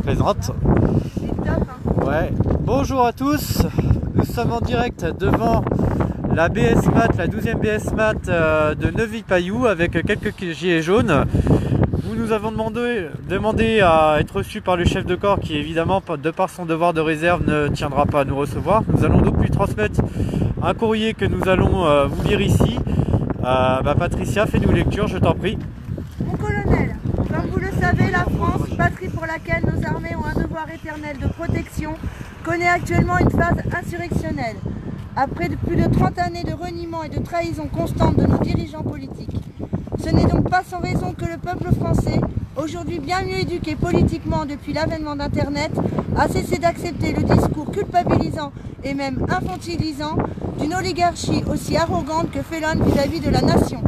je plaisante. Ouais. Bonjour à tous, nous sommes en direct devant la BS Mat, la 12e BS Mat de Neuville-Payou avec quelques gilets jaunes. Nous nous avons demandé à être reçus par le chef de corps qui évidemment, de par son devoir de réserve, ne tiendra pas à nous recevoir. Nous allons donc lui transmettre un courrier que nous allons vous lire ici. Patricia, fais-nous lecture, je t'en prie. Mon colonel, comme vous le savez, la France, patrie pour laquelle nos armées ont un devoir éternel de protection, connaît actuellement une phase insurrectionnelle. Après plus de 30 années de reniement et de trahison constante de nos dirigeants politiques. Ce n'est donc pas sans raison que le peuple français, aujourd'hui bien mieux éduqué politiquement depuis l'avènement d'Internet, a cessé d'accepter le discours culpabilisant et même infantilisant d'une oligarchie aussi arrogante que félonne vis-à-vis de la nation.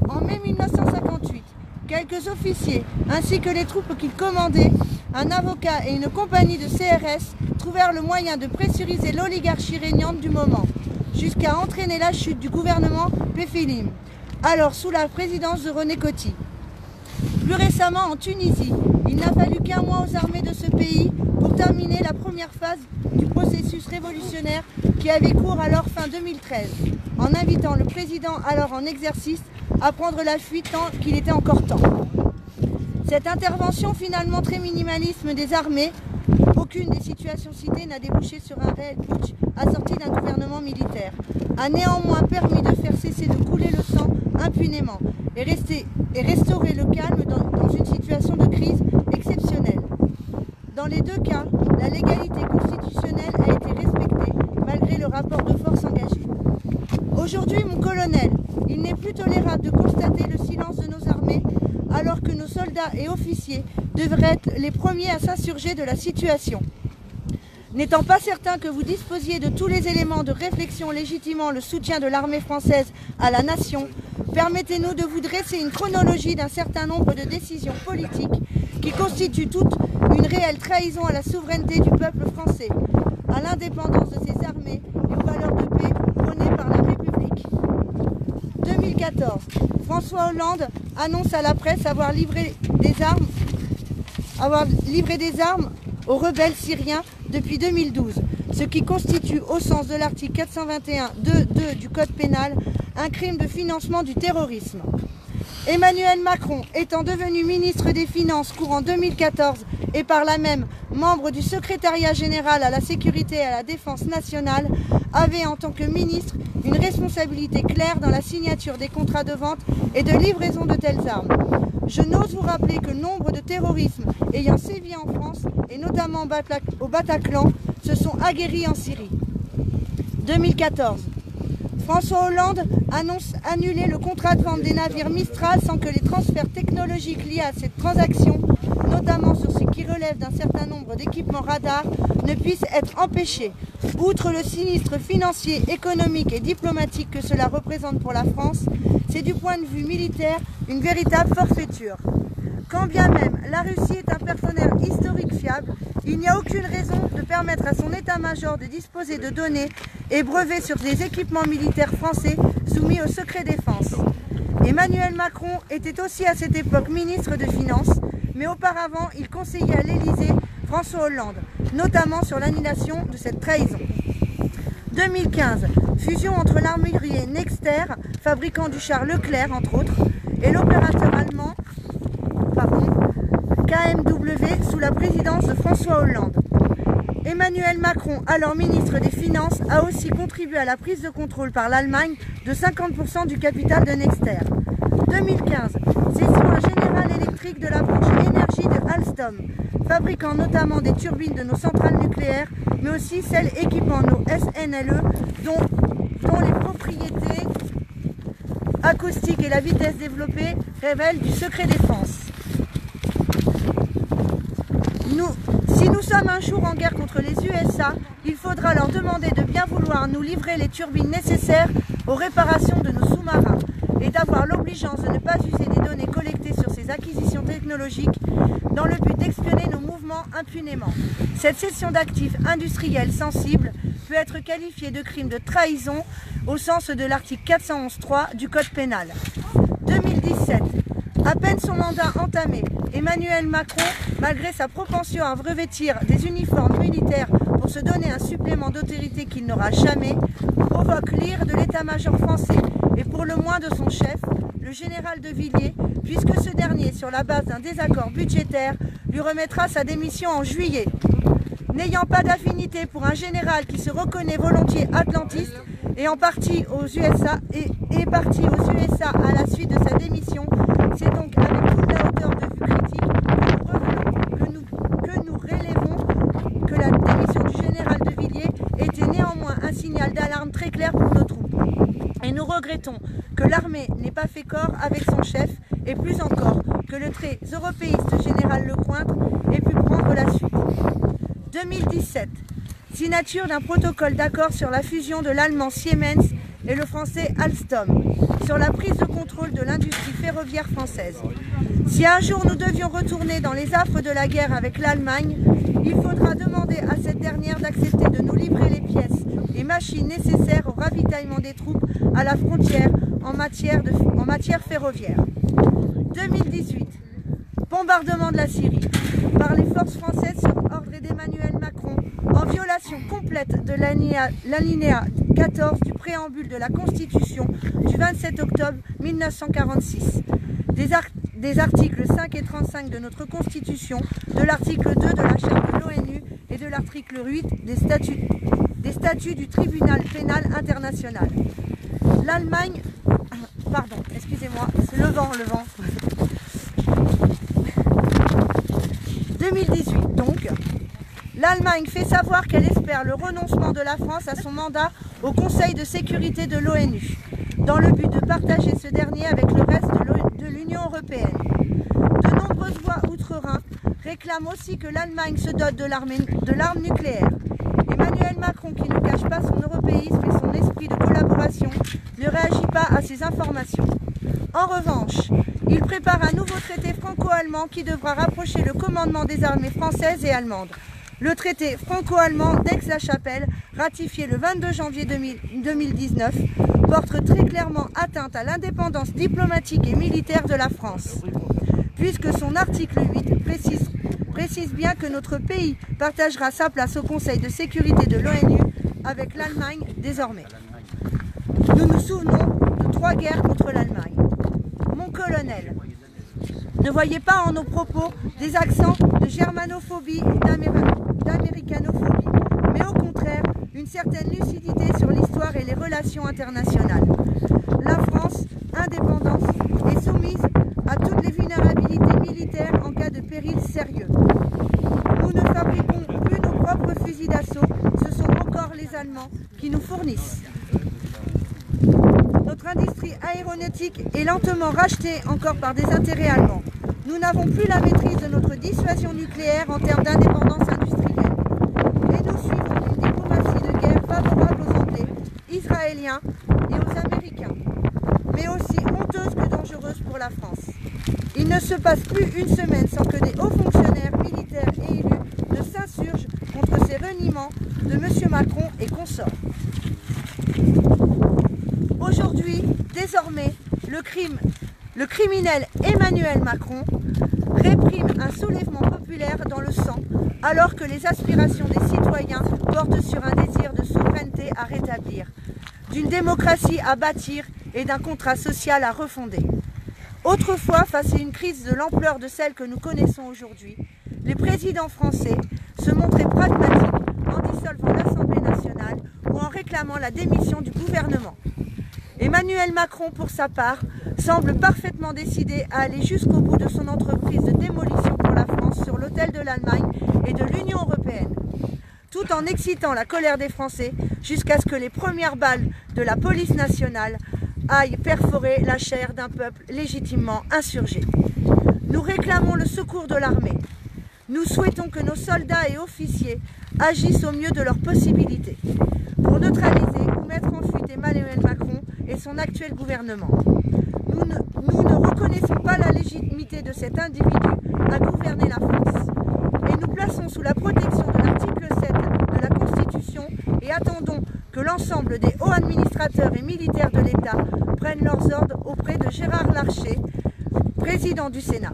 En mai 1958, quelques officiers, ainsi que les troupes qu'ils commandaient, un avocat et une compagnie de CRS trouvèrent le moyen de pressuriser l'oligarchie régnante du moment, jusqu'à entraîner la chute du gouvernement Péfilim, alors sous la présidence de René Coty. Plus récemment en Tunisie, il n'a fallu qu'un mois aux armées de ce pays pour terminer la première phase du processus révolutionnaire qui avait cours alors fin 2013, en invitant le président alors en exercice à prendre la fuite tant qu'il était encore temps. Cette intervention finalement très minimalisme des armées, aucune des situations citées n'a débouché sur un réel putsch assorti d'un gouvernement militaire, a néanmoins permis de faire cesser de couler le sang impunément et restaurer le calme dans une situation de crise exceptionnelle. Dans les deux cas, la légalité constitutionnelle a été respectée malgré le rapport de force engagé. Aujourd'hui, mon colonel, il n'est plus tolérable de constater le silence de nos armées alors que nos soldats et officiers devraient être les premiers à s'insurger de la situation. N'étant pas certain que vous disposiez de tous les éléments de réflexion légitimant le soutien de l'armée française à la nation, permettez-nous de vous dresser une chronologie d'un certain nombre de décisions politiques qui constituent toute une réelle trahison à la souveraineté du peuple français, à l'indépendance de ses armées et aux valeurs de paix prônées par la République. 2014. François Hollande annonce à la presse avoir livré des armes aux rebelles syriens depuis 2012, ce qui constitue, au sens de l'article 421-2 du Code pénal, un crime de financement du terrorisme. Emmanuel Macron, étant devenu ministre des Finances courant 2014 et par là même membre du secrétariat général à la sécurité et à la défense nationale, avait en tant que ministre une responsabilité claire dans la signature des contrats de vente et de livraison de telles armes. Je n'ose vous rappeler que nombre de terrorismes ayant sévi en France, et notamment au Bataclan, se sont aguerris en Syrie. 2014. François Hollande annonce annuler le contrat de vente des navires Mistral sans que les transferts technologiques liés à cette transaction, notamment sur ce qui relève d'un certain nombre d'équipements radars, ne puissent être empêchés. Outre le sinistre financier, économique et diplomatique que cela représente pour la France, c'est du point de vue militaire une véritable forfaiture. Quand bien même la Russie est un partenaire historique fiable, il n'y a aucune raison de permettre à son état-major de disposer de données et brevets sur des équipements militaires français soumis au secret défense. Emmanuel Macron était aussi à cette époque ministre de Finances, mais auparavant il conseillait à l'Élysée François Hollande, notamment sur l'annulation de cette trahison. 2015, fusion entre l'armurier Nexter, fabricant du char Leclerc entre autres, et l'opérateur allemand KMW sous la présidence de François Hollande. Emmanuel Macron, alors ministre des Finances, a aussi contribué à la prise de contrôle par l'Allemagne de 50% du capital de Nexter. 2015, cession à General Electric de la branche énergie de Alstom, fabriquant notamment des turbines de nos centrales nucléaires, mais aussi celles équipant nos SNLE, dont les propriétés acoustiques et la vitesse développée révèlent du secret défense. Si nous sommes un jour en guerre contre les USA, il faudra leur demander de bien vouloir nous livrer les turbines nécessaires aux réparations de nos sous-marins et d'avoir l'obligeance de ne pas user des données collectées sur ces acquisitions technologiques dans le but d'espionner nos mouvements impunément. Cette cession d'actifs industriels sensibles peut être qualifiée de crime de trahison au sens de l'article 411.3 du Code pénal. 2017. À peine son mandat entamé, Emmanuel Macron, malgré sa propension à revêtir des uniformes militaires pour se donner un supplément d'autorité qu'il n'aura jamais, provoque l'ire de l'état-major français et pour le moins de son chef, le général de Villiers, puisque ce dernier, sur la base d'un désaccord budgétaire, lui remettra sa démission en juillet. N'ayant pas d'affinité pour un général qui se reconnaît volontiers atlantiste et parti aux USA à la suite de sa démission, c'est donc avec toute la hauteur de vue critique que nous relevons que la démission du général de Villiers était néanmoins un signal d'alarme très clair pour nos troupes. Et nous regrettons que l'armée n'ait pas fait corps avec son chef et plus encore que le très européiste général Lecointre ait pu prendre la suite. 2017. Signature d'un protocole d'accord sur la fusion de l'allemand Siemens et le français Alstom, sur la prise de contrôle de l'industrie ferroviaire française. Si un jour nous devions retourner dans les affres de la guerre avec l'Allemagne, il faudra demander à cette dernière d'accepter de nous livrer les pièces et machines nécessaires au ravitaillement des troupes à la frontière en matière ferroviaire. 2018. Bombardement de la Syrie par les forces françaises sur ordre d'Emmanuel Macron, en violation complète de l'alinéa 14 du préambule de la Constitution du 27 octobre 1946, des articles 5 et 35 de notre Constitution, de l'article 2 de la Charte de l'ONU et de l'article 8 des statuts du Tribunal pénal international. L'Allemagne... Pardon, excusez-moi, c'est le vent. 2018 donc, l'Allemagne fait savoir qu'elle espère le renoncement de la France à son mandat au Conseil de sécurité de l'ONU, dans le but de partager ce dernier avec le reste de l'Union européenne. De nombreuses voix outre-Rhin réclament aussi que l'Allemagne se dote de l'arme nucléaire. Emmanuel Macron, qui ne cache pas son européisme et son esprit de collaboration, ne réagit pas à ces informations. En revanche, il prépare un nouveau traité franco-allemand qui devra rapprocher le commandement des armées françaises et allemandes. Le traité franco-allemand d'Aix-la-Chapelle, ratifié le 22 janvier 2019, porte très clairement atteinte à l'indépendance diplomatique et militaire de la France, puisque son article 8 précise bien que notre pays partagera sa place au Conseil de sécurité de l'ONU avec l'Allemagne désormais. Nous nous souvenons de 3 guerres contre l'Allemagne. Mon colonel, ne voyez pas en nos propos des accents de germanophobie ou d'américanophobie, mais au contraire une certaine lucidité sur l'histoire et les relations internationales. La France, indépendante, est soumise à toutes les vulnérabilités militaires en cas de péril sérieux. Nous ne fabriquons plus nos propres fusils d'assaut, ce sont encore les Allemands qui nous fournissent. Notre industrie aéronautique est lentement rachetée encore par des intérêts allemands. Nous n'avons plus la maîtrise de notre dissuasion nucléaire en termes d'indépendance industrielle. Et nous suivons une diplomatie de guerre favorable aux Anglais, Israéliens et aux Américains, mais aussi honteuse que dangereuse pour la France. Il ne se passe plus une semaine sans que des hauts fonctionnaires militaires et élus ne s'insurgent contre ces reniements de M. Macron et consorts. Aujourd'hui, désormais, le criminel Emmanuel Macron réprime un soulèvement populaire dans le sang, alors que les aspirations des citoyens portent sur un désir de souveraineté à rétablir, d'une démocratie à bâtir et d'un contrat social à refonder. Autrefois, face à une crise de l'ampleur de celle que nous connaissons aujourd'hui, les présidents français se montraient pragmatiques en dissolvant l'Assemblée nationale ou en réclamant la démission du gouvernement. Emmanuel Macron, pour sa part, semble parfaitement décidé à aller jusqu'au bout de son entreprise de démolition pour la France sur l'autel de l'Allemagne et de l'Union européenne, tout en excitant la colère des Français jusqu'à ce que les premières balles de la police nationale aillent perforer la chair d'un peuple légitimement insurgé. Nous réclamons le secours de l'armée. Nous souhaitons que nos soldats et officiers agissent au mieux de leurs possibilités pour neutraliser ou mettre en fuite Emmanuel Macron et son actuel gouvernement. Nous ne reconnaissons pas la légitimité de cet individu à gouverner la France et nous plaçons sous la protection de l'article 7 de la Constitution et attendons que l'ensemble des hauts administrateurs et militaires de l'État prennent leurs ordres auprès de Gérard Larcher président du Sénat,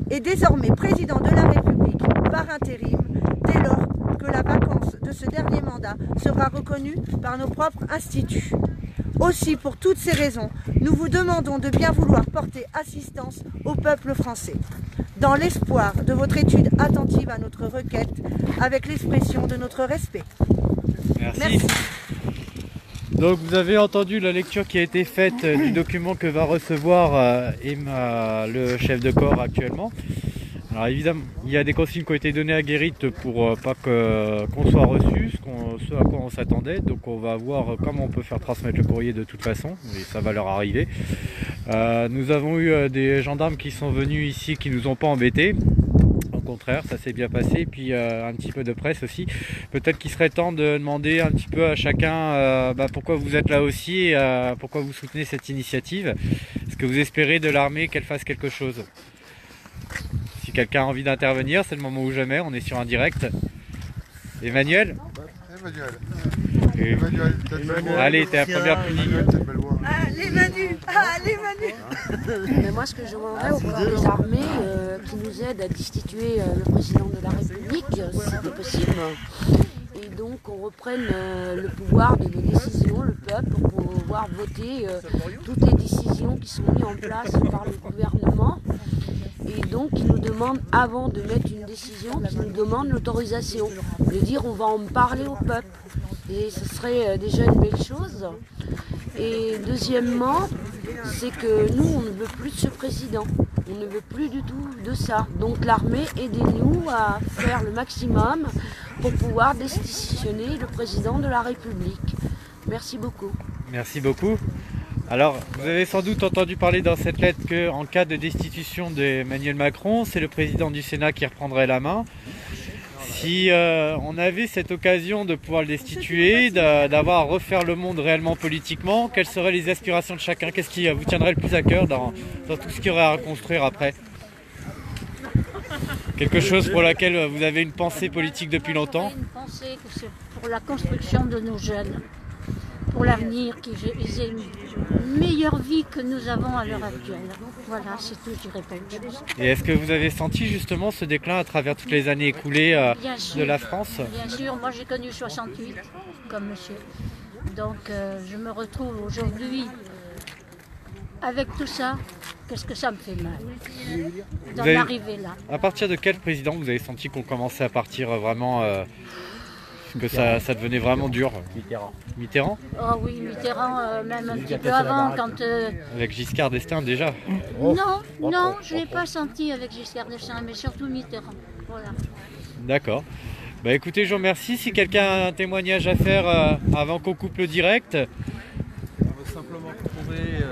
et désormais président de la République par intérim, dès lors que la vacance de ce dernier mandat sera reconnue par nos propres instituts. Aussi, pour toutes ces raisons, nous vous demandons de bien vouloir porter assistance au peuple français, dans l'espoir de votre étude attentive à notre requête, avec l'expression de notre respect. Merci. Donc vous avez entendu la lecture qui a été faite du document que va recevoir le chef de corps actuellement. Alors évidemment, il y a des consignes qui ont été données à Guérit pour pas qu'on soit reçu, ce à quoi on s'attendait. Donc on va voir comment on peut faire transmettre le courrier de toute façon, et ça va leur arriver. Nous avons eu des gendarmes qui sont venus ici, qui nous ont pas embêtés. Au contraire, ça s'est bien passé. Et puis un petit peu de presse aussi. Peut-être qu'il serait temps de demander un petit peu à chacun pourquoi vous êtes là aussi, et pourquoi vous soutenez cette initiative. Est-ce que vous espérez de l'armée qu'elle fasse quelque chose? Si quelqu'un a envie d'intervenir, c'est le moment ou jamais, on est sur un direct. Emmanuel? Emmanuel. Allez, t'es la première punie. Allez Manu, allez Manu. Mais moi, ce que je demanderais au corps des armées qui nous aide à destituer le président de la République, si c'est possible, et donc on reprenne le pouvoir de nos décisions, le peuple, pour pouvoir voter toutes les décisions qui sont mises en place par le gouvernement. Et donc, ils nous demandent, avant de mettre une décision, qu'ils nous demandent l'autorisation. De dire, on va en parler au peuple. Et ce serait déjà une belle chose. Et deuxièmement, c'est que nous, on ne veut plus de ce président. On ne veut plus du tout de ça. Donc l'armée, aidez-nous à faire le maximum pour pouvoir destituer le président de la République. Merci beaucoup. Merci beaucoup. Alors, vous avez sans doute entendu parler dans cette lettre qu'en cas de destitution d'Emmanuel Macron, c'est le président du Sénat qui reprendrait la main. Si on avait cette occasion de pouvoir le destituer, d'avoir à refaire le monde réellement politiquement, quelles seraient les aspirations de chacun? Qu'est-ce qui vous tiendrait le plus à cœur dans tout ce qu'il y aurait à reconstruire après? Quelque chose pour laquelle vous avez une pensée politique depuis longtemps? Une pensée que c'est pour la construction de nos jeunes, pour l'avenir, qu'ils aient une meilleure vie que nous avons à l'heure actuelle. Voilà, c'est tout, je dirais pas autre chose. Et est-ce que vous avez senti justement ce déclin à travers toutes les années écoulées de la France? Bien sûr, moi j'ai connu 68 comme monsieur. Donc je me retrouve aujourd'hui avec tout ça. Qu'est-ce que ça me fait mal d'en arriver là. À partir de quel président vous avez senti qu'on commençait à partir vraiment que ça devenait vraiment dur? Mitterrand. Oh oui, Mitterrand, même un petit peu avant, quand... Avec Giscard d'Estaing déjà? Non, je ne l'ai pas senti avec Giscard d'Estaing, mais surtout Mitterrand. Voilà. D'accord. Bah écoutez, je vous remercie. Si quelqu'un a un témoignage à faire avant qu'on coupe le direct. On veut simplement proposer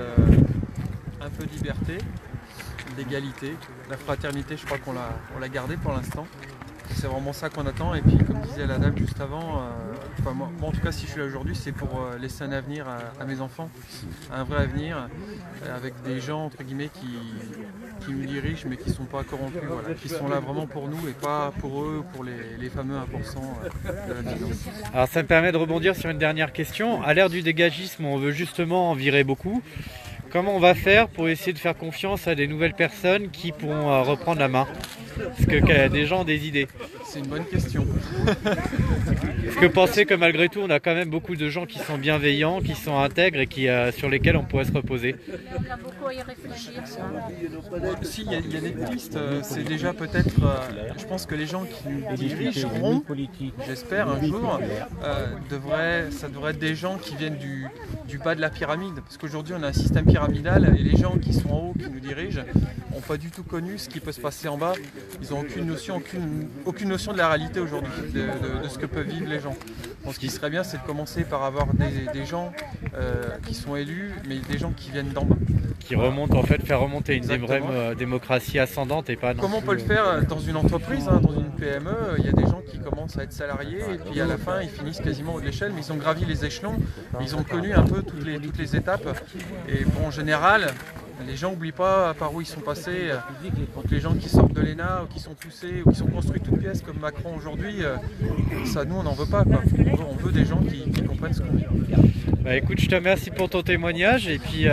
un peu de liberté, d'égalité. La fraternité, je crois qu'on l'a gardée pour l'instant. C'est vraiment ça qu'on attend. Et puis, comme disait la dame juste avant, moi en tout cas, si je suis là aujourd'hui, c'est pour laisser un avenir à mes enfants, un vrai avenir, avec des gens entre guillemets qui nous dirigent, mais qui ne sont pas corrompus, voilà, qui sont là vraiment pour nous et pas pour eux, pour les fameux 1% de la finance. Alors, ça me permet de rebondir sur une dernière question. À l'ère du dégagisme, on veut justement en virer beaucoup. Comment on va faire pour essayer de faire confiance à des nouvelles personnes qui pourront reprendre la main? Parce que des gens ont des idées. C'est une bonne question. Est-ce que vous pensez que malgré tout, on a quand même beaucoup de gens qui sont bienveillants, qui sont intègres et sur lesquels on pourrait se reposer? On a beaucoup à y réfléchir, ça. Si, il y a des pistes. C'est déjà peut-être, je pense que les gens qui nous dirigeront, j'espère un jour, ça devrait être des gens qui viennent du bas de la pyramide. Parce qu'aujourd'hui, on a un système pyramidal et les gens qui sont en haut, qui nous dirigent, n'ont pas du tout connu ce qui peut se passer en bas. Ils n'ont aucune notion de la réalité aujourd'hui, de ce que peuvent vivre les gens. Donc ce qui serait bien, c'est de commencer par avoir des gens qui sont élus, mais des gens qui viennent d'en bas. Qui remontent, en fait, faire remonter une vraie démocratie ascendante et pas... Comment on peut le faire dans une entreprise, dans une PME? Il y a des gens qui commencent à être salariés et puis à la fin, ils finissent quasiment au de l'échelle, mais ils ont gravi les échelons, ils ont connu un peu toutes les étapes. Et bon, en général, les gens n'oublient pas par où ils sont passés. Donc les gens qui sortent de l'ENA ou qui sont poussés ou qui sont construits toutes pièces comme Macron aujourd'hui, ça nous on n'en veut pas, quoi. On veut des gens qui comprennent ce qu'on vit. Bah écoute, je te remercie pour ton témoignage et puis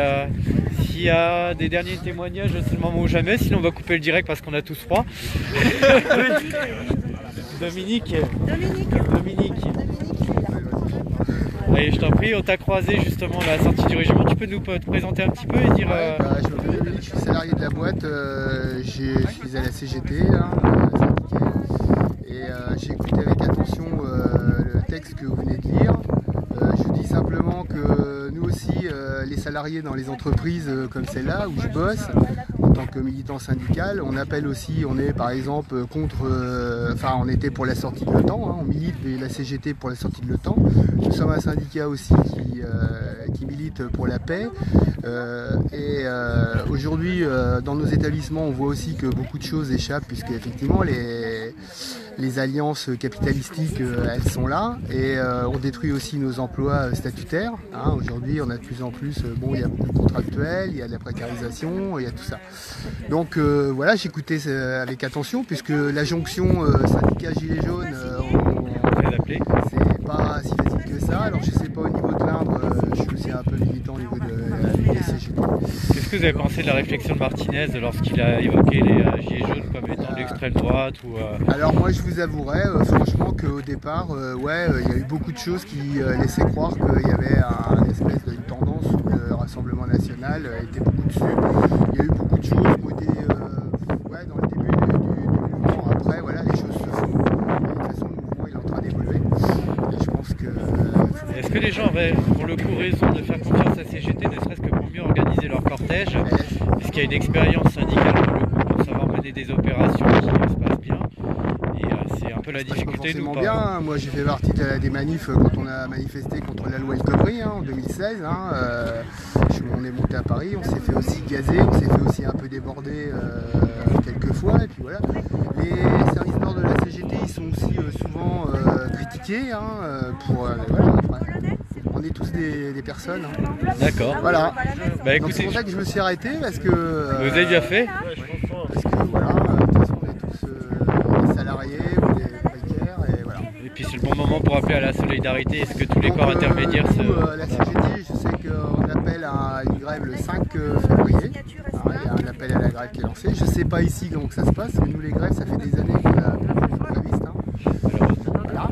s'il y a des derniers témoignages, c'est le moment ou jamais, sinon on va couper le direct parce qu'on a tous froid. Dominique. Allez, je t'en prie, on t'a croisé justement à la sortie du régiment. Tu peux nous te présenter un petit peu et dire... je m'appelle Dominique, je suis salarié de la boîte, je suis à la CGT, et j'ai écouté avec attention le texte que vous venez de lire. Je vous dis simplement que nous aussi, les salariés dans les entreprises comme celle-là où je bosse, en tant que militant syndical, on appelle aussi, on est par exemple contre, on était pour la sortie de l'OTAN, on milite la CGT pour la sortie de l'OTAN. Nous sommes un syndicat aussi qui milite pour la paix. Aujourd'hui, dans nos établissements, on voit aussi que beaucoup de choses échappent, puisque effectivement les alliances capitalistiques, elles sont là, et on détruit aussi nos emplois statutaires. Aujourd'hui, on a de plus en plus, il y a beaucoup de contractuels, il y a de la précarisation, il y a tout ça. Donc voilà, j'écoutais avec attention, puisque la jonction syndicat Gilets jaunes, c'est pas si facile que ça. Alors je sais pas au niveau de l'Indre, je suis aussi un peu militant au niveau de la CGT. Qu'est-ce que vous avez pensé de la réflexion de Martinez lorsqu'il a évoqué les Gilets jaunes comme étant de l'extrême droite Alors moi je vous avouerai franchement qu'au départ, il y a eu beaucoup de choses qui laissaient croire qu'il y avait une espèce de tendance où le Rassemblement national était beaucoup dessus. Il y a eu beaucoup de choses qui ont été dans le début du mouvement. Après voilà, les choses se font. De toute façon le mouvement il est en train d'évoluer. Et je pense que... Est-ce que les gens avaient pour le coup raison de faire confiance à CGT, ne serait-ce que pour mieux organiser leur cortège, puisqu'il y a une expérience syndicale pour le coup pour savoir mener des opérations qui se passent bien, et c'est un peu la difficulté nous. Bien. Moi j'ai fait partie des manifs quand on a manifesté contre la loi El Khomri en 2016. On est monté à Paris, on s'est fait aussi gazer, on s'est fait aussi un peu déborder quelques fois, et puis voilà. Les services nord de la CGT ils sont aussi souvent critiqués on est tous des personnes. D'accord. Voilà. Bah, écoutez, c'est pour ça que je me suis arrêté parce que... vous avez bien fait. Parce que voilà, de toute façon on est tous des salariés ou des précaires et voilà. Et puis c'est le bon moment pour appeler à la solidarité. Est-ce que tous les corps intermédiaires la CGT, je sais qu'on appelle à une grève le 5 février. Il y a un appel à la grève qui est lancé. Je ne sais pas ici comment ça se passe, mais nous les grèves ça fait des années qu'on a grévistes. Voilà.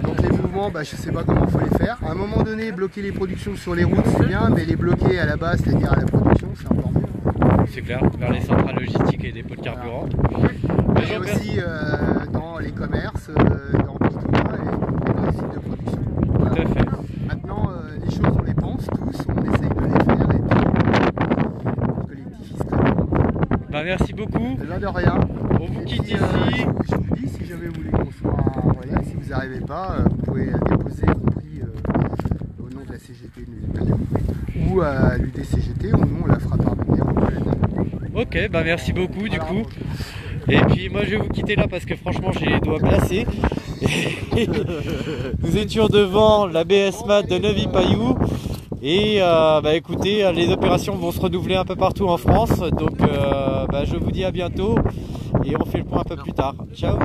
Donc les mouvements, je ne sais pas comment il faut les faire. À un moment donné, bloquer les productions sur les routes c'est bien, mais les bloquer à la base, c'est-à-dire à la production, c'est encore mieux. C'est clair, vers les centrales logistiques et dépôts de carburant. Et aussi dans les commerces, dans Picoua et dans les sites de production. Voilà. Tout à fait. Maintenant, les choses on les pense tous, on essaye de les faire et puis le collectif il se crée. Merci beaucoup. De rien. On vous quitte ici. Je vous dis, si jamais vous voulez qu'on soit en relais, si vous n'arrivez pas, vous pouvez déposer vos prix au nom de la CGT ou à l'UDCGT, on la fera parvenir. Ok, merci beaucoup du coup. Et puis moi je vais vous quitter là parce que franchement j'ai les doigts glacés. Nous étions devant la BS-MAT de Neuvy-Payou. Et écoutez, les opérations vont se renouveler un peu partout en France. Donc je vous dis à bientôt et on fait le point un peu plus tard. Ciao.